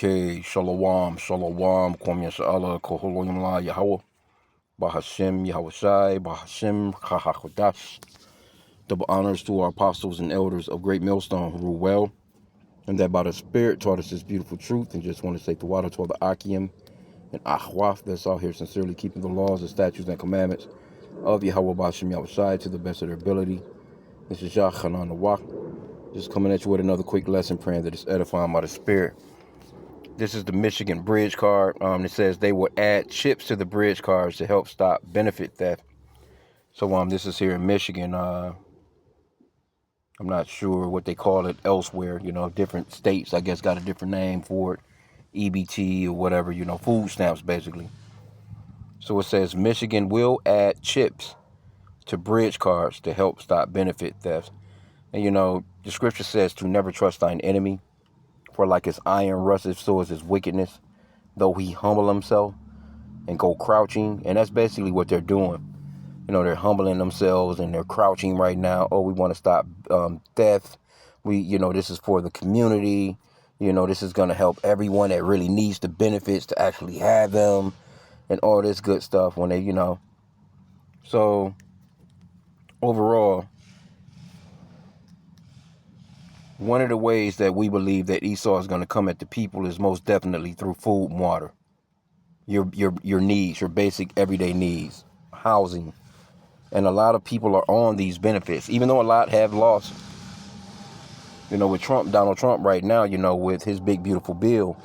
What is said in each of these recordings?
Okay, Shalom, Shalom, Kwam Yasha'Allah, Koholoyim La Yahweh, Bahashem, Yahweh Shai, Bahashem, Chahachodash. Double honors to our apostles and elders of Great Millstone who rule well, and that by the Spirit taught us this beautiful truth, and just want to say the water to all the H.I.M and Ahwaf that's out here sincerely keeping the laws, the statutes, and commandments of Yahweh Bahashem, Yahweh Shai to the best of their ability. This is Yah Hanan Nawak, just coming at you with another quick lesson, praying that it's edifying by the Spirit. This is the Michigan bridge card. It says they will add chips to the bridge cards to help stop benefit theft. So this is here in Michigan. I'm not sure what they call it elsewhere. Different states, I guess, got a different name for it. EBT or whatever, food stamps basically. So it says Michigan will add chips to bridge cards to help stop benefit theft. And the scripture says to never trust thine enemy, for like his iron rusteth, so is his wickedness, though he humble himself and go crouching. And that's basically what they're doing. They're humbling themselves and they're crouching right now. Oh, we want to stop theft. This is for the community. This is going to help everyone that really needs the benefits to actually have them and all this good stuff when they, So overall, one of the ways that we believe that Esau is going to come at the people is most definitely through food and water. Your needs, your basic everyday needs, housing. And a lot of people are on these benefits, even though a lot have lost. With Donald Trump right now, with his big, beautiful bill,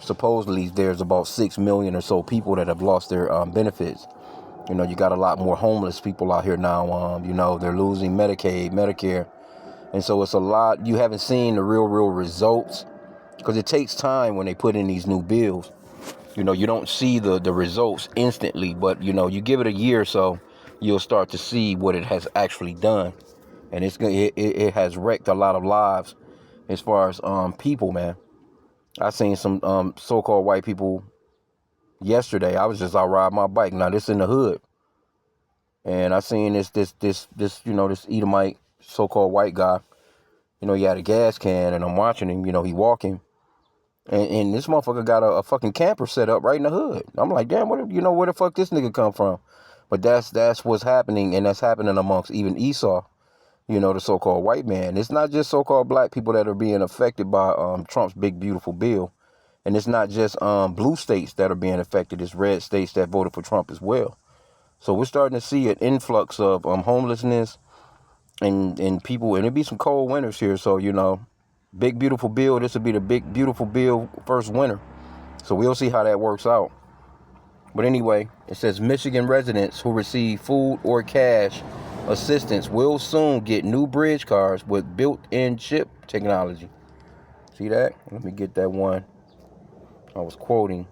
supposedly there's about 6 million or so people that have lost their benefits. You got a lot more homeless people out here now. They're losing Medicaid, Medicare. And so it's a lot. You haven't seen the real results because it takes time when they put in these new bills. You don't see the results instantly, but, you give it a year or so, you'll start to see what it has actually done. And it has wrecked a lot of lives as far as people, man. I seen some so-called white people yesterday. I was just out riding my bike. Now, this in the hood. And I seen this Edomite so-called white guy. He had a gas can, and I'm watching him. He walking. And this motherfucker got a fucking camper set up right in the hood. I'm like, damn, where the fuck this nigga come from? But that's what's happening, and that's happening amongst even Esau, the so-called white man. It's not just so-called black people that are being affected by Trump's big, beautiful bill. And it's not just blue states that are being affected. It's red states that voted for Trump as well. So we're starting to see an influx of homelessness and people, and it'll be some cold winters here. So, big, beautiful bill. This will be the big, beautiful bill first winter. So we'll see how that works out. But anyway, it says Michigan residents who receive food or cash assistance will soon get new bridge cards with built-in chip technology. See that? Let me get that one. I was quoting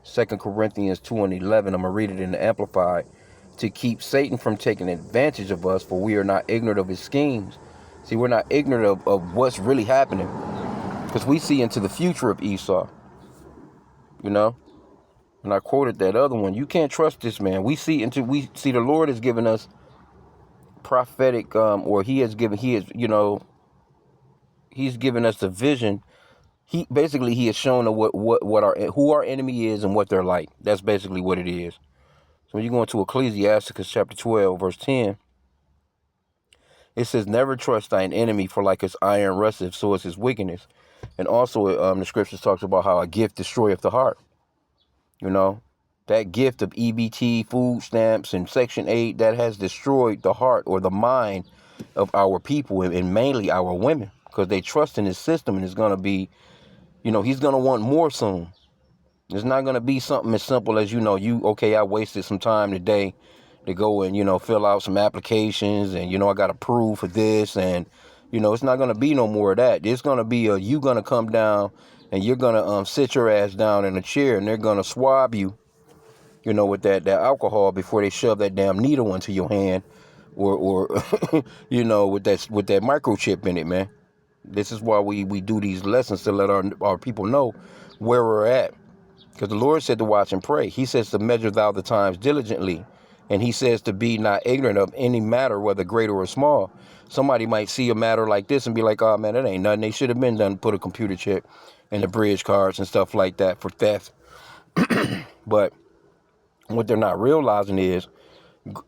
2 Corinthians 2:11. I'm going to read it in the Amplified. To keep Satan from taking advantage of us, for we are not ignorant of his schemes. See, we're not ignorant of what's really happening, because we see into the future of Esau. And I quoted that other one. You can't trust this man. We see the Lord has given us prophetic, or he's given us the vision. He has shown who our enemy is and what they're like. That's basically what it is. So when you go into Ecclesiasticus chapter 12, verse 10, it says, never trust thine enemy, for like his iron rusteth, so is his wickedness. And also the scriptures talks about how a gift destroyeth the heart. That gift of EBT, food stamps, and Section 8, that has destroyed the heart or the mind of our people, and mainly our women, because they trust in his system, and it's going to be, he's going to want more soon. It's not going to be something as simple as, I wasted some time today to go and, fill out some applications, and, I got approved for this, and, it's not going to be no more of that. It's going to be you going to come down, and you're going to sit your ass down in a chair, and they're going to swab you, with that alcohol before they shove that damn needle into your hand, or with that microchip in it, man. This is why we do these lessons, to let our people know where we're at. Because the Lord said to watch and pray. He says to measure thou the times diligently. And he says to be not ignorant of any matter, whether great or small. Somebody might see a matter like this and be like, oh, man, that ain't nothing. They should have been done, put a computer chip and the bridge cards and stuff like that for theft. But what they're not realizing is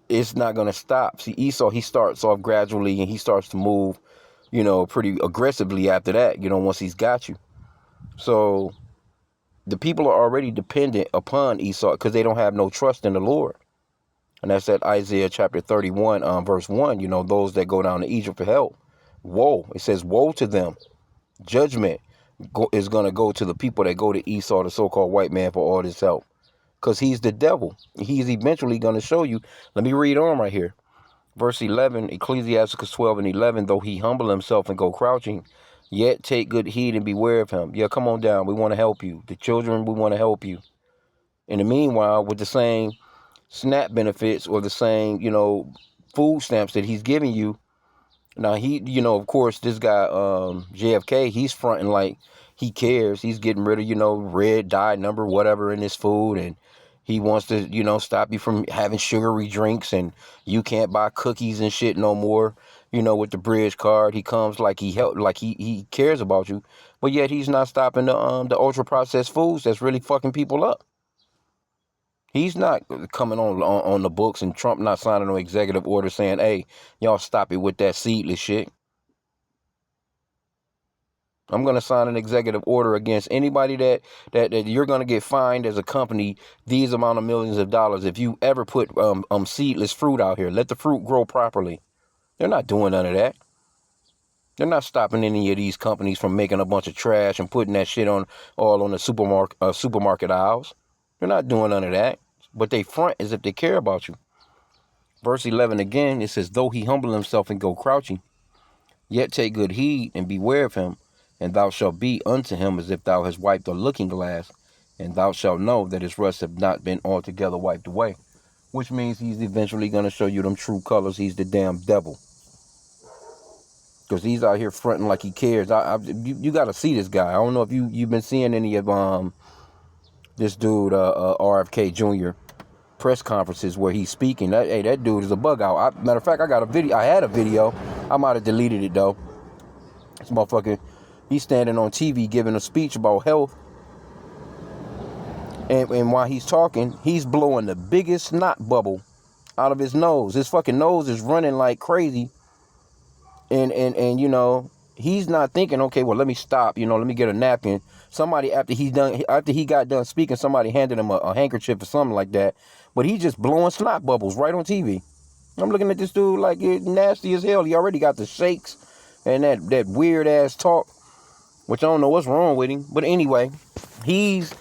it's not going to stop. See, Esau, he starts off gradually and he starts to move, pretty aggressively after that, once he's got you. So the people are already dependent upon Esau because they don't have no trust in the Lord. And that's at Isaiah chapter 31, verse 1, those that go down to Egypt for help. Woe. It says, woe to them. Judgment is going to go to the people that go to Esau, the so-called white man, for all this help. Because he's the devil. He's eventually going to show you. Let me read on right here. Verse 11, Ecclesiasticus 12 and 11, though he humble himself and go crouching, yet take good heed and beware of him. Yeah, come on down. We want to help you. The children, we want to help you. In the meanwhile, with the same SNAP benefits or the same, food stamps that he's giving you. Now, of course, this guy, JFK, he's fronting like he cares. He's getting rid of, red dye number, whatever in his food. And he wants to, stop you from having sugary drinks and you can't buy cookies and shit no more, with the bridge card. He comes like he cares about you. But yet he's not stopping the ultra processed foods that's really fucking people up. He's not coming on the books and Trump not signing no executive order saying, hey, y'all stop it with that seedless shit. I'm going to sign an executive order against anybody that you're going to get fined as a company these amount of millions of dollars if you ever put seedless fruit out here. Let the fruit grow properly. They're not doing none of that. They're not stopping any of these companies from making a bunch of trash and putting that shit all on the supermarket aisles. They're not doing none of that. But they front as if they care about you. Verse 11 again, it says, though he humble himself and go crouching, yet take good heed and beware of him, and thou shalt be unto him as if thou hast wiped a looking glass, and thou shalt know that his rust have not been altogether wiped away. Which means he's eventually going to show you them true colors. He's the damn devil. Because he's out here fronting like he cares. You got to see this guy. I don't know if you've been seeing any of this dude, RFK Jr., press conferences where he's speaking. That dude is a bug out. Matter of fact, I got a video. I had a video. I might have deleted it though. This motherfucker, he's standing on TV giving a speech about health. And while he's talking, he's blowing the biggest snot bubble out of his nose. His fucking nose is running like crazy. And he's not thinking, okay, well, let me stop. Let me get a napkin. Somebody, after he got done speaking, somebody handed him a handkerchief or something like that. But he's just blowing snot bubbles right on TV. I'm looking at this dude like it's nasty as hell. He already got the shakes and that weird ass talk, which I don't know what's wrong with him. But anyway, he's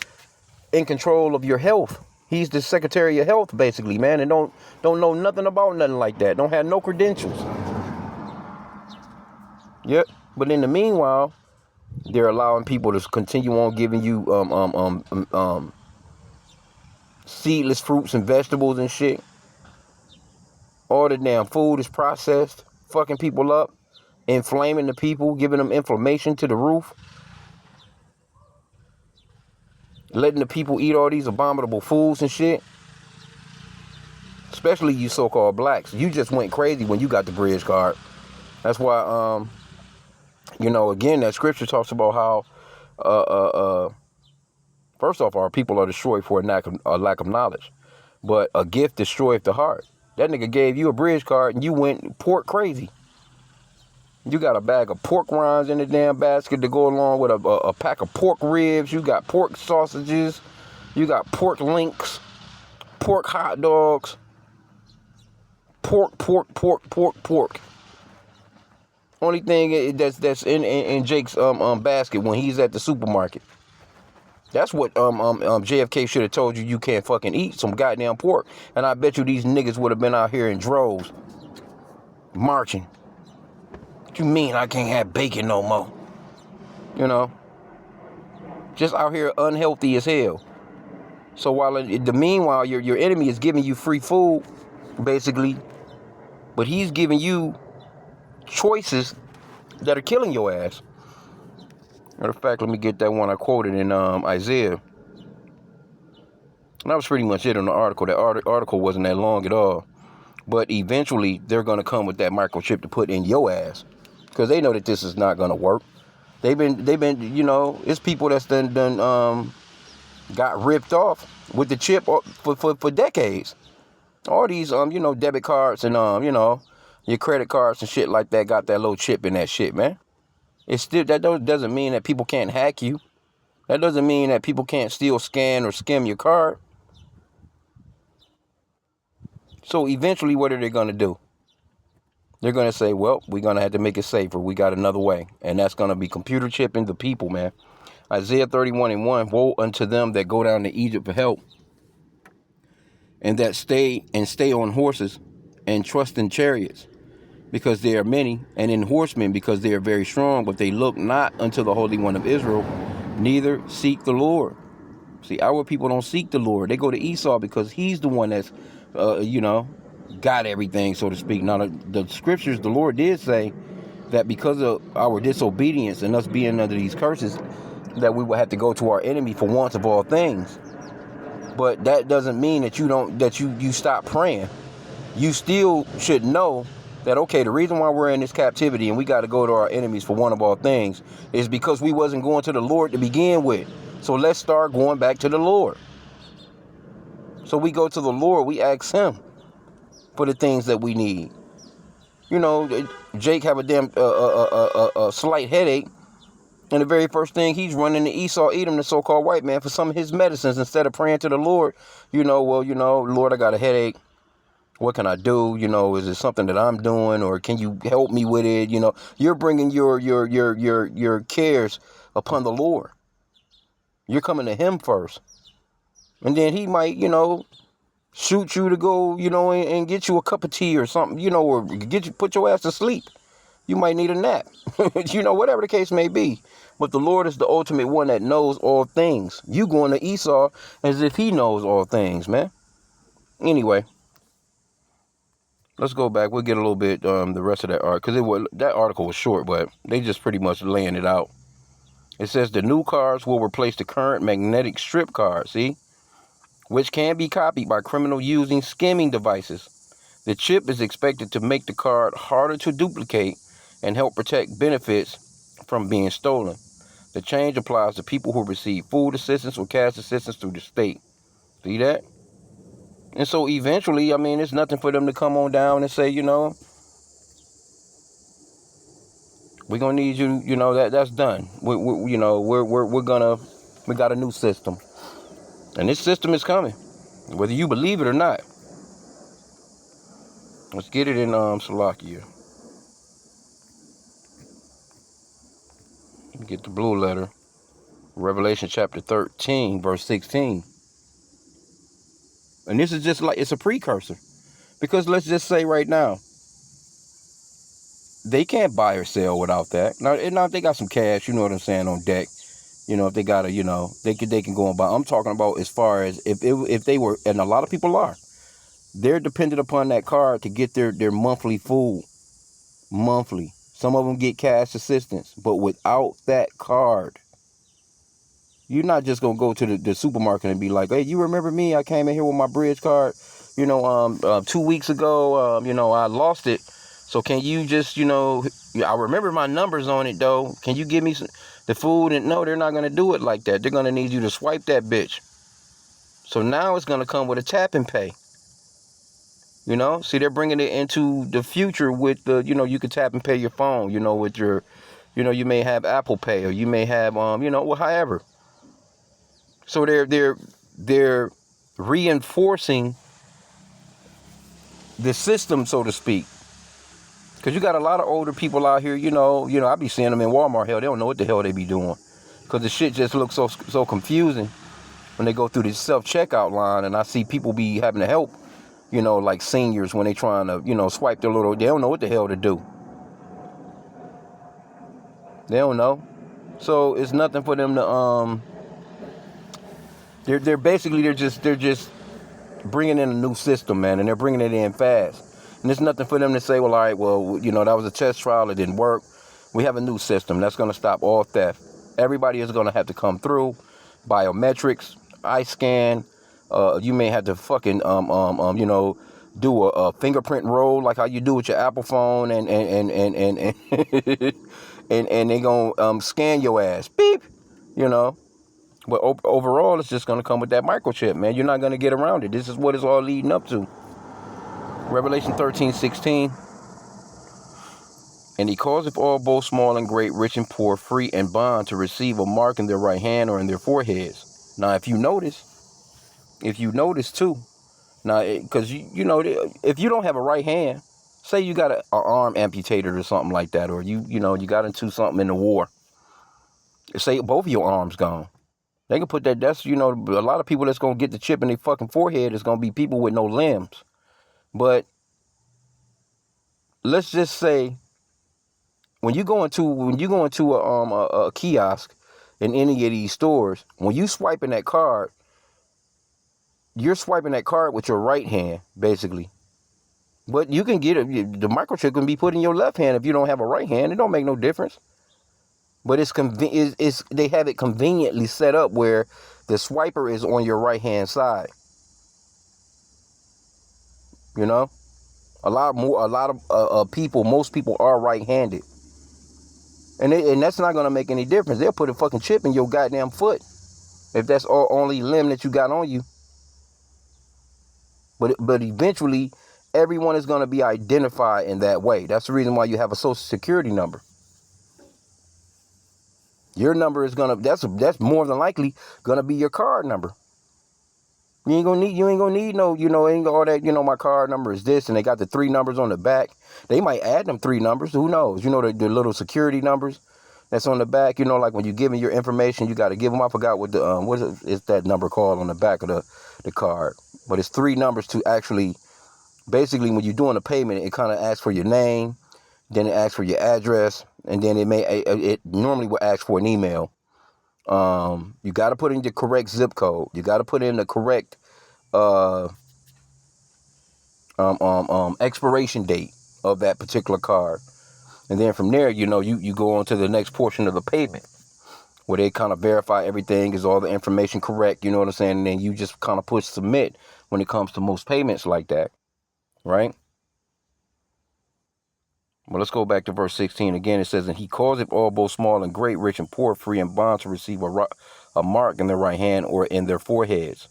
in control of your health. He's the Secretary of Health, basically, man, and don't know nothing about nothing like that. Don't have no credentials. Yep. But in the meanwhile, they're allowing people to continue on giving you seedless fruits and vegetables and shit. All the damn food is processed, fucking people up, inflaming the people, giving them inflammation to the roof, letting the people eat all these abominable foods and shit. Especially you so-called blacks. You just went crazy when you got the bridge card. That's why again, that scripture talks about how, first off, our people are destroyed for a lack of knowledge. But a gift destroyeth the heart. That nigga gave you a bridge card and you went pork crazy. You got a bag of pork rinds in the damn basket to go along with a pack of pork ribs. You got pork sausages. You got pork links. Pork hot dogs. Pork. Only thing that's in Jake's basket when he's at the supermarket. That's what JFK should have told you can't fucking eat some goddamn pork. And I bet you these niggas would have been out here in droves marching. What you mean I can't have bacon no more? Just out here unhealthy as hell. So while meanwhile your enemy is giving you free food, basically, but he's giving you choices that are killing your ass. Matter of fact, let me get that one I quoted in Isaiah. And that was pretty much it on the article. That article wasn't that long at all. But eventually, they're going to come with that microchip to put in your ass. Because they know that this is not going to work. They've been, it's people that's done got ripped off with the chip for decades. All these, debit cards and, your credit cards and shit like that got that little chip in that shit, man. It's still, that doesn't mean that people can't hack you. That doesn't mean that people can't still scan or skim your card. So eventually, what are they going to do? They're going to say, well, we're going to have to make it safer. We got another way. And that's going to be computer chipping the people, man. Isaiah 31:1, woe unto them that go down to Egypt for help, and that stay on horses and trust in chariots, because they are many, and in horsemen, because they are very strong, but they look not unto the Holy One of Israel, neither seek the Lord. See, our people don't seek the Lord. They go to Esau because he's the one that's, got everything, so to speak. Now, the scriptures, the Lord did say that because of our disobedience and us being under these curses, that we will have to go to our enemy for wants of all things. But that doesn't mean that you stop praying. You still should know that, okay, the reason why we're in this captivity and we got to go to our enemies for one of all things is because we wasn't going to the Lord to begin with. So let's start going back to the Lord. So we go to the Lord, we ask him for the things that we need. Jake have a damn a slight headache, and the very first thing he's running to Esau, Edom, the so-called white man, for some of his medicines instead of praying to the Lord. Lord, I got a headache. What can I do? Is it something that I'm doing, or can you help me with it? You're bringing your cares upon the Lord. You're coming to him first, and then he might, shoot you to go, and get you a cup of tea or something, or put your ass to sleep. You might need a nap, whatever the case may be. But the Lord is the ultimate one that knows all things. You going to Esau as if he knows all things, man. Anyway, let's go back. We'll get a little bit the rest of that article, because that article was short, but they just pretty much laying it out. It says the new cards will replace the current magnetic strip cards, which can be copied by criminals using skimming devices. The chip is expected to make the card harder to duplicate and help protect benefits from being stolen. The change applies to people who receive food assistance or cash assistance through the state. See that? And so eventually, it's nothing for them to come on down and say, we're gonna need you. That's done. We got a new system, and this system is coming, whether you believe it or not. Let's get it in Salakia. Get the blue letter. Revelation chapter 13, verse 16. And this is just like, it's a precursor. Because let's just say right now, they can't buy or sell without that. Now if they got some cash, you know what I'm saying, on deck. If they got they can go and buy. I'm talking about as far as if they were, and a lot of people are, they're dependent upon that card to get their monthly food. Monthly. Some of them get cash assistance, but without that card, you're not just going to go to the supermarket and be like, hey, you remember me? I came in here with my bridge card, 2 weeks ago, I lost it. So can you just, I remember my numbers on it, though. Can you give me the food? And no, they're not going to do it like that. They're going to need you to swipe that bitch. So now it's going to come with a tap and pay. See, they're bringing it into the future with the, you can tap and pay your phone, with your, you may have Apple Pay, or you may have, however. So they're reinforcing the system, so to speak. Because you got a lot of older people out here, I be seeing them in Walmart. Hell, they don't know what the hell they be doing. Because the shit just looks so confusing when they go through the self-checkout line, and I see people be having to help, like seniors when they trying to, swipe their little, they don't know what the hell to do. They don't know. So it's nothing for them to, they're basically, they're just bringing in a new system, man, and they're bringing it in fast. And there's nothing for them to say, well, all right, well, that was a test trial, it didn't work. We have a new system that's going to stop all theft. Everybody is going to have to come through biometrics, eye scan. You may have to fucking do a fingerprint roll like how you do with your Apple phone, and and they gonna scan your ass, beep, you know. But overall, it's just gonna come with that microchip, man. You're not gonna get around it. This is what it's all leading up to. Revelation 13:16. And he causeth all, both small and great, rich and poor, free and bond, to receive a mark in their right hand or in their foreheads. Now, if you notice too, now, because you know, if you don't have a right hand, say you got an arm amputated or something like that, or you got into something in the war, say both of your arms gone. They can put that. That's a lot of people that's gonna get the chip in their fucking forehead is gonna be people with no limbs. But let's just say when you go into a kiosk in any of these stores, when you swiping that card, you're swiping that card with your right hand, basically. But you can get it. The microchip can be put in your left hand if you don't have a right hand. It don't make no difference. But they have it conveniently set up where the swiper is on your right hand side. You know, a lot of people, most people are right-handed, and that's not gonna make any difference. They'll put a fucking chip in your goddamn foot if that's all only limb that you got on you. But eventually, everyone is gonna be identified in that way. That's the reason why you have a social security number. Your number is that's more than likely gonna be your card number. You ain't gonna need no, ain't all that, my card number is this, and they got the 3 numbers on the back. They might add them 3 numbers, who knows? The little security numbers that's on the back, like when you're giving your information, you got to give them. I forgot what is that number called on the back of the card. But it's 3 numbers to actually, basically when you're doing a payment, it kind of asks for your name, then it asks for your address, and then it normally will ask for an email. You got to put in the correct zip code. You got to put in the correct expiration date of that particular card. And then from there, you go on to the next portion of the payment where they kind of verify everything, is all the information correct, you know what I'm saying? And then you just kind of push submit when it comes to most payments like that, right? Well, let's go back to verse 16 again. It says, and he causeth all, both small and great, rich and poor, free and bond, to receive a mark in their right hand or in their foreheads,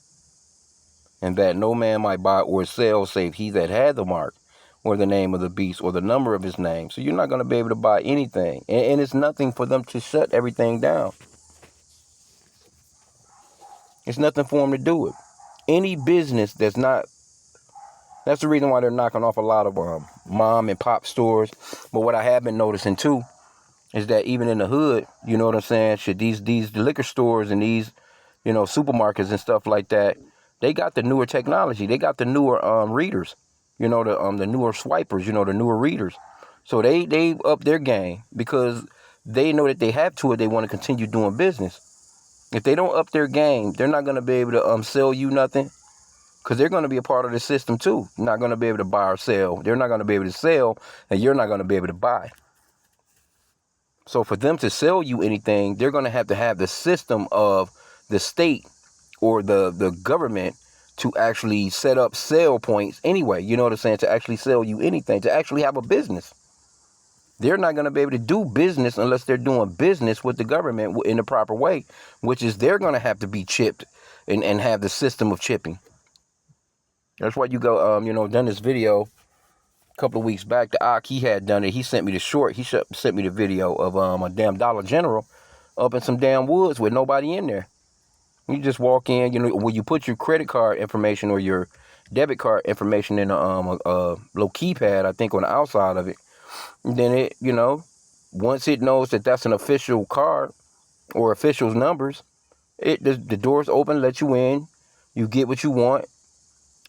and that no man might buy or sell save he that had the mark, or the name of the beast, or the number of his name. So you're not going to be able to buy anything. And it's nothing for them to shut everything down. It's nothing for them to do it. Any business that's the reason why they're knocking off a lot of mom and pop stores. But what I have been noticing too is that even in the hood, you know what I'm saying, these liquor stores and these, supermarkets and stuff like that, they got the newer technology. They got the newer readers, the newer swipers, the newer readers. So they up their game because they know that they have to, if they want to continue doing business. If they don't up their game, they're not going to be able to sell you nothing, because they're going to be a part of the system too. You're not going to be able to buy or sell. They're not going to be able to sell, and you're not going to be able to buy. So for them to sell you anything, they're going to have the system of the state or the government to actually set up sale points anyway. You know what I'm saying? To actually sell you anything, to actually have a business. They're not going to be able to do business unless they're doing business with the government in the proper way, which is they're going to have to be chipped and have the system of chipping. That's why you go, done this video a couple of weeks back. The Ak, he had done it. He sent me the short. He sent me the video of a damn Dollar General up in some damn woods with nobody in there. You just walk in, when you put your credit card information or your debit card information in a little keypad, I think on the outside of it, and then it, once it knows that that's an official card or official's numbers, the doors open, let you in, you get what you want.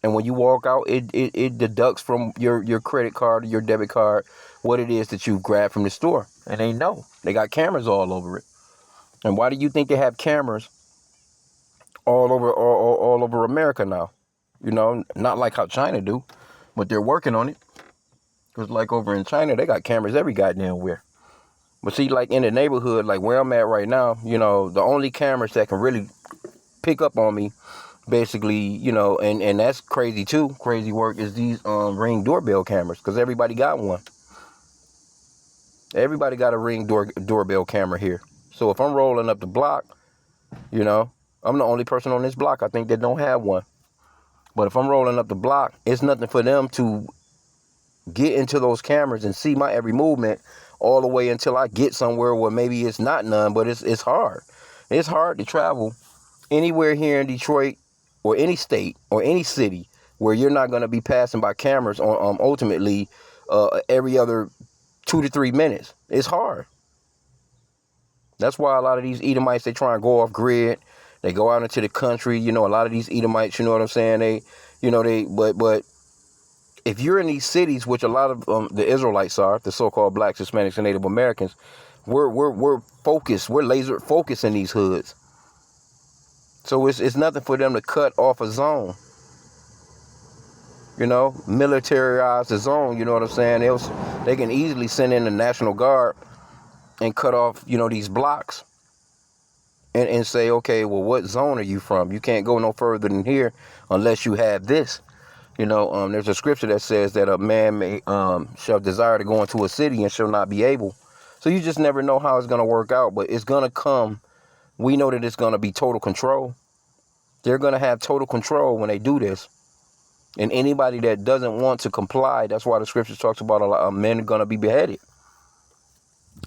And when you walk out, it deducts from your credit card or your debit card what it is that you've grabbed from the store. And they know. They got cameras all over it. And why do you think they have cameras all over America now? Not like how China do, but they're working on it. Because like over in China, they got cameras every goddamn where. But see, like in the neighborhood, like where I'm at right now, the only cameras that can really pick up on me, basically, and that's crazy too. Crazy work is these Ring doorbell cameras, because everybody got one. Everybody got a Ring doorbell camera here. So if I'm rolling up the block, you know, I'm the only person on this block, I think, that don't have one. But if I'm rolling up the block, it's nothing for them to get into those cameras and see my every movement all the way until I get somewhere where maybe it's not none, but it's hard. It's hard to travel anywhere here in Detroit or any state or any city where you're not going to be passing by cameras on ultimately every other 2 to 3 minutes. It's hard. That's why a lot of these Edomites, they try and go off grid. They go out into the country. You know, a lot of these Edomites, you know what I'm saying? But if you're in these cities, which a lot of the Israelites are, the so-called blacks, Hispanics, and Native Americans, we're focused. We're laser focused in these hoods. So it's nothing for them to cut off a zone. You know, militarize the zone. You know what I'm saying? They can easily send in the National Guard and cut off, you know, these blocks. And say, okay, well, what zone are you from? You can't go no further than here unless you have this. You know, there's a scripture that says that a man may shall desire to go into a city and shall not be able. So you just never know how it's going to work out, but it's going to come. We know that it's going to be total control. They're going to have total control when they do this. And anybody that doesn't want to comply, that's why the scripture talks about a lot of men are going to be beheaded.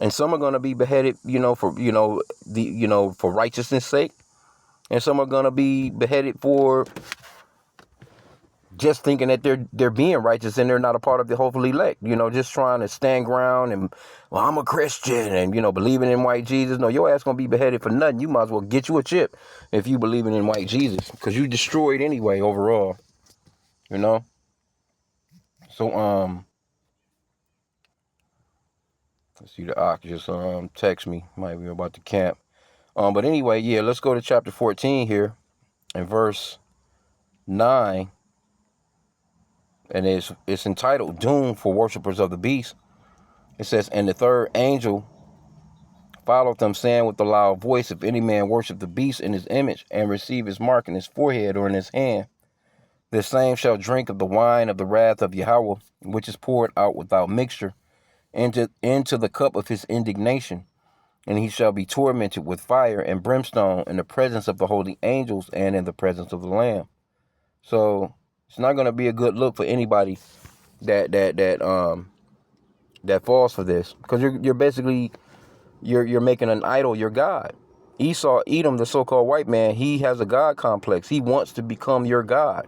And some are going to be beheaded, you know, for, you know, for righteousness' sake. And some are going to be beheaded for just thinking that they're being righteous and they're not a part of the hopeful elect, you know, just trying to stand ground and, well, I'm a Christian and, you know, believing in white Jesus. No, your ass gonna be beheaded for nothing. You might as well get you a chip if you believing in white Jesus, because you destroyed anyway overall, you know. So let's see, the Ock just text me, might be about to camp. But anyway, yeah, let's go to chapter 14 here and verse 9. And it's entitled Doom for Worshippers of the Beast. It says, and the third angel followed them, saying with a loud voice, if any man worship the beast in his image and receive his mark in his forehead or in his hand, the same shall drink of the wine of the wrath of Yahweh, which is poured out without mixture, into the cup of his indignation. And he shall be tormented with fire and brimstone in the presence of the holy angels and in the presence of the Lamb. So it's not going to be a good look for anybody that falls for this, because you're basically you're making an idol your God. Esau, Edom, the so-called white man, he has a God complex. He wants to become your God.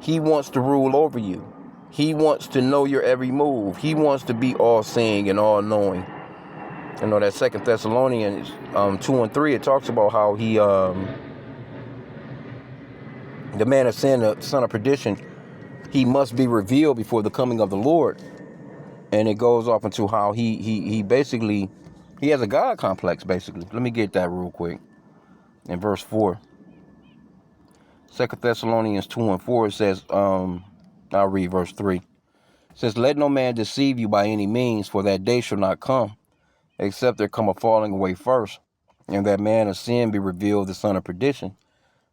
He wants to rule over you. He wants to know your every move. He wants to be all-seeing and all-knowing. You know, that 2 Thessalonians 2 and 3, it talks about how he, the man of sin, the son of perdition, he must be revealed before the coming of the Lord. And it goes off into how he basically, he has a God complex, basically. Let me get that real quick. In verse 4. 2 Thessalonians 2 and 4, it says, I'll read verse 3. It says, let no man deceive you by any means, for that day shall not come, except there come a falling away first, and that man of sin be revealed, the son of perdition.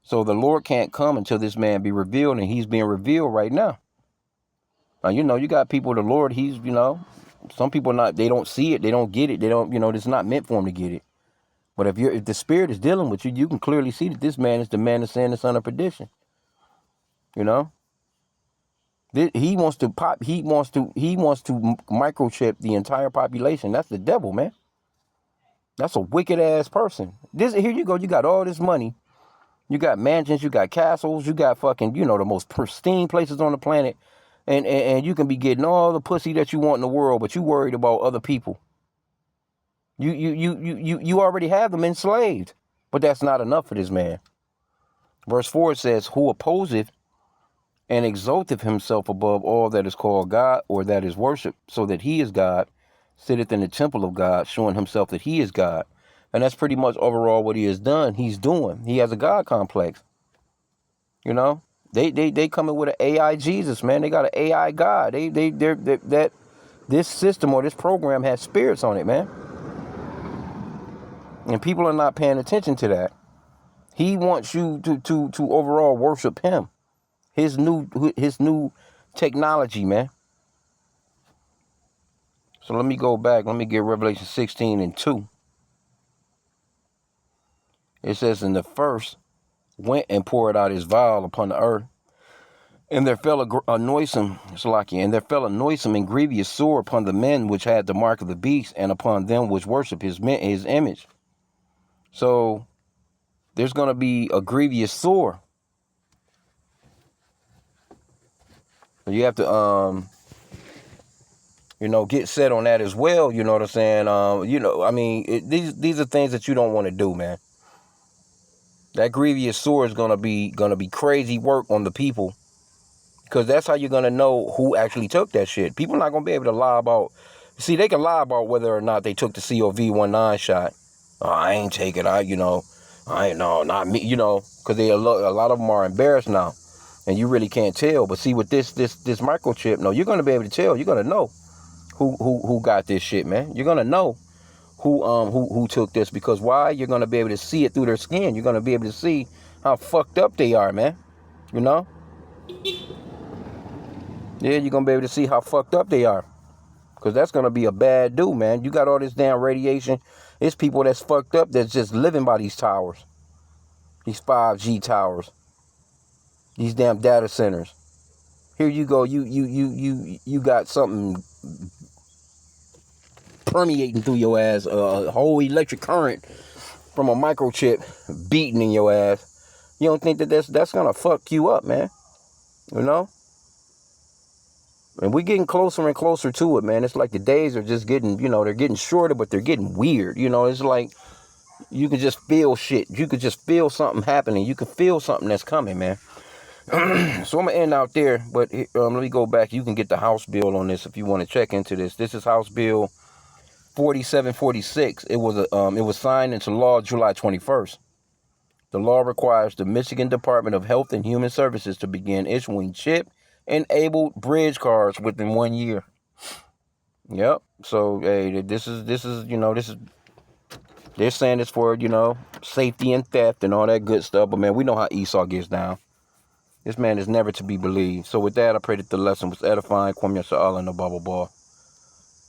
So the Lord can't come until this man be revealed, and he's being revealed right now. Now, you know, you got people, the Lord, he's, you know, some people they don't see it, they don't get it, they don't, you know, it's not meant for them to get it. But if the Spirit is dealing with you, you can clearly see that this man is the man of sin, the son of perdition. You know, he wants to microchip the entire population. That's the devil, man. That's a wicked ass person. Here you go. You got all this money. You got mansions. You got castles. You got fucking, you know, the most pristine places on the planet, and you can be getting all the pussy that you want in the world, but you worried about other people. You already have them enslaved, but that's not enough for this man. Verse 4 says, who opposeth and exalteth himself above all that is called God or that is worship, so that he is God, sitteth in the temple of God, showing himself that he is God. And that's pretty much overall what he has done. He's doing. He has a God complex. You know, they coming with an AI Jesus, man. They got an AI God. That this system or this program has spirits on it, man. And people are not paying attention to that. He wants you to overall worship him. His new technology, man. So let me go back. Let me get Revelation 16 and 2. It says, "And the first went and poured out his vial upon the earth. And there fell a noisome, and there fell a noisome and grievous sore upon the men which had the mark of the beast, and upon them which worship his image." So there's going to be a grievous sore. You have to, get set on that as well. You know what I'm saying? These are things that you don't want to do, man. That grievous sore is gonna be crazy work on the people, because that's how you're gonna know who actually took that shit. People not gonna be able to lie about. See, they can lie about whether or not they took the COV19 shot. Oh, I ain't take it. I ain't no, not me. Because a lot of them are embarrassed now, and you really can't tell. But see, with this microchip, no, you're gonna be able to tell. You're gonna know who got this shit, man. You're gonna know who took this, because why? You're gonna be able to see it through their skin. You're gonna be able to see how fucked up they are, man. You know? Yeah, you're gonna be able to see how fucked up they are. Because that's gonna be a bad dude, man. You got all this damn radiation. It's people that's fucked up that's just living by these towers. These 5G towers. These damn data centers. Here you go, you got something permeating through your ass, a whole electric current from a microchip beating in your ass. You don't think that that's gonna fuck you up, man? You know? And we're getting closer and closer to it, man. It's like the days are just getting, they're getting shorter, but they're getting weird. It's like you can just feel shit. You could just feel something happening. You can feel something that's coming, man. So I'm gonna end out there, but let me go back. You can get the House bill on this if you want to check into this. This is House Bill 4746. It was signed into law July 21st. The law requires the Michigan Department of Health and Human Services to begin issuing chip-enabled bridge cards within 1 year. Yep. So hey, this is they're saying it's for safety and theft and all that good stuff. But man, we know how Esau gets down. This man is never to be believed. So with that, I pray that the lesson was edifying. Kwame Yasha Allah and the Baba Ball.